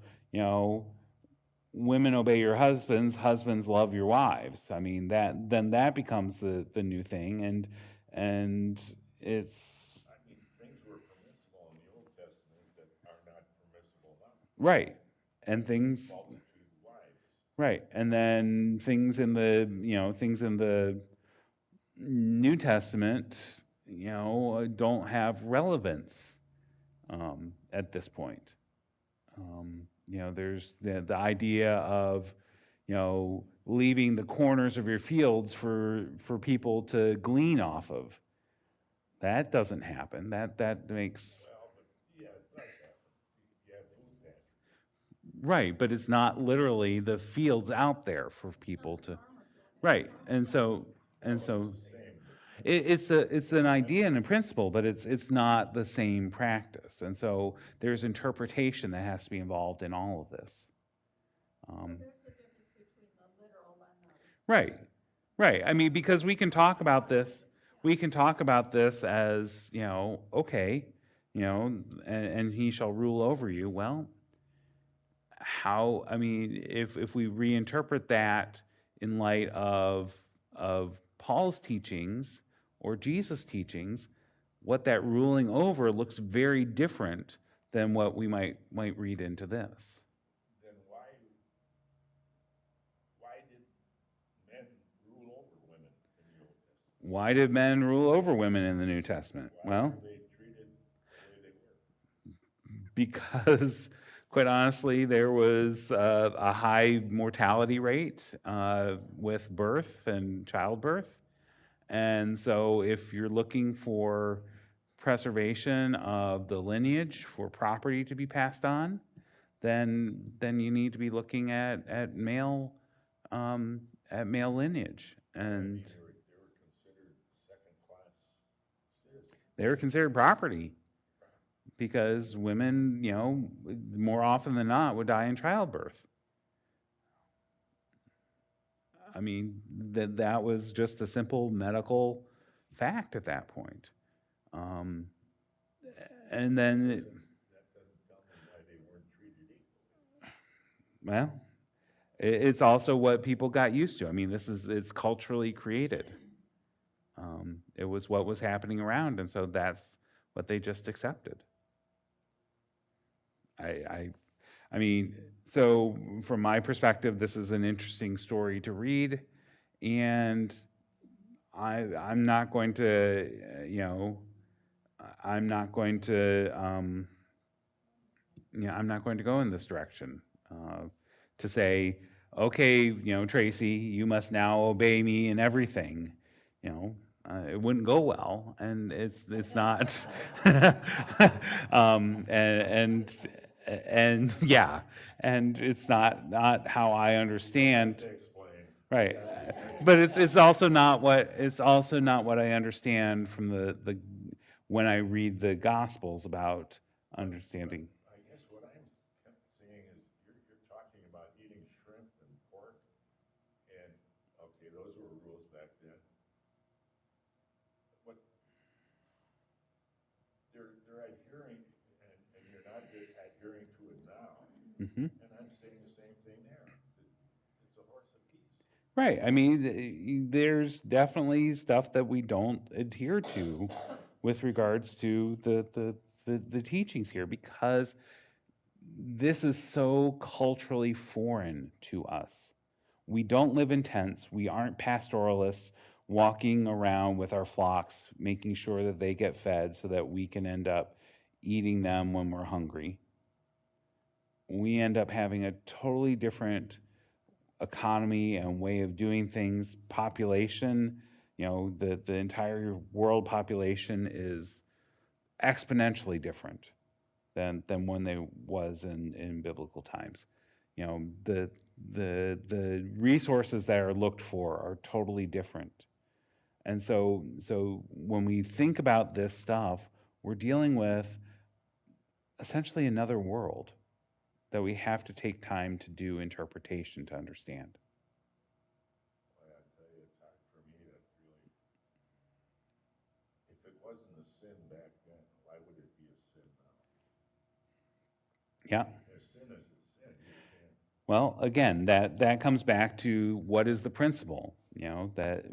women obey your husbands, husbands love your wives. I mean, that becomes the new thing, and it's I mean, things were permissible in the Old Testament that are not permissible now. right, and things Multitude wives. right, and then things in the things in the New Testament, don't have relevance at this point. There's the idea of, leaving the corners of your fields for people to glean off of. That doesn't happen. That makes Well, but yeah, it does happen. You have food pantries. right, but it's not literally the fields out there for people to. Right, and so Same, it's an idea and a principle, but it's not the same practice, and so there's interpretation that has to be involved in all of this. So there's the difference between the literal and the. Right, right. I mean, because we can talk about this, as, okay, and he shall rule over you. Well, how, I mean, if we reinterpret that in light of Paul's teachings or Jesus' teachings, what that ruling over looks very different than what we might read into this. then why did men rule over women in the Old Testament? Why did men rule over women in the New Testament? Why Well, were they treated the way they were? because quite honestly, there was a high mortality rate with birth and childbirth. And so if you're looking for preservation of the lineage for property to be passed on, then you need to be looking at male lineage. And They were considered second-class citizens. they were considered property because women, more often than not, would die in childbirth. I mean, that was just a simple medical fact at that point. And then, That doesn't tell me why they weren't treated equally. well, it's also what people got used to. I mean, it's culturally created. It was what was happening around, and so that's what they just accepted. I mean, so from my perspective, this is an interesting story to read, and I'm not going to, I'm not going to, I'm not going to go in this direction to say, okay, Tracy, you must now obey me in everything. It wouldn't go well, and it's not, and yeah, and it's not how I understand. To explain. Right, but it's also not what I understand from the when I read the Gospels about understanding. I guess what I'm saying is you're talking about eating shrimp and pork, and, okay, those were rules back then. But they're adhering, and you're not adhering to it now, Hmm. and I'm saying the same thing there. It's a horse apiece. Right. I mean, there's definitely stuff that we don't adhere to with regards to the teachings here, because this is so culturally foreign to us. We don't live in tents. We aren't pastoralists walking around with our flocks, making sure that they get fed so that we can end up eating them when we're hungry. We end up having a totally different economy and way of doing things. Population, the entire world population is exponentially different than when they was in biblical times. The resources that are looked for are totally different. And so when we think about this stuff, we're dealing with essentially another world that we have to take time to do interpretation to understand. Well, I tell you, it's hard for me to really, if it wasn't a sin back then, why would it be a sin now? Yeah. If sin is a sin, you can't Well, again, that comes back to what is the principle? You know, that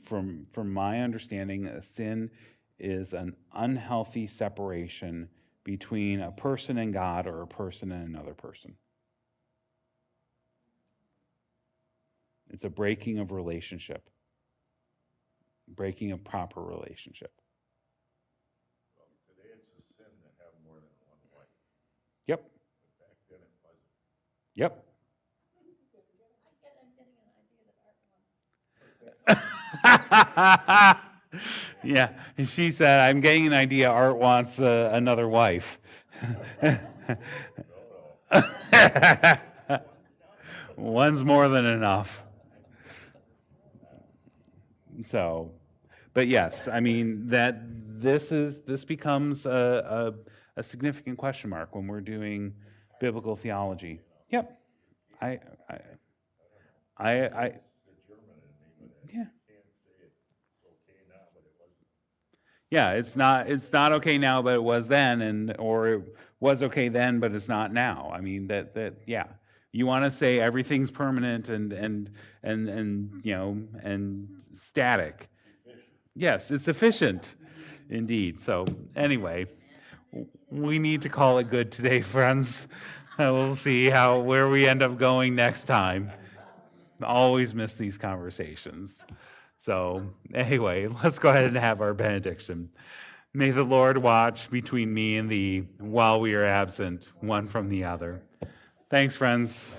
from my understanding, a sin is an unhealthy separation between a person and God or a person and another person. It's a breaking of relationship, breaking of proper relationship. Well, today it's a sin to have more than one wife, Yep, but back then it wasn't. yep. I'm getting an idea that Art wants. Yeah, and she said, I'm getting an idea Art wants another wife. One's more than enough. So, but yes, I mean, this becomes a significant question mark when we're doing biblical theology. Yep. I, The German in me, but yeah. you can't say it's okay now, but it wasn't. Yeah, it's not okay now, but it was then, or it was okay then, but it's not now. I mean yeah. You want to say everything's permanent and you know and static. Yes, it's efficient, indeed. So anyway, we need to call it good today, friends. We'll see where we end up going next time. Always miss these conversations. So anyway, let's go ahead and have our benediction. May the Lord watch between me and thee while we are absent, one from the other. Thanks, friends.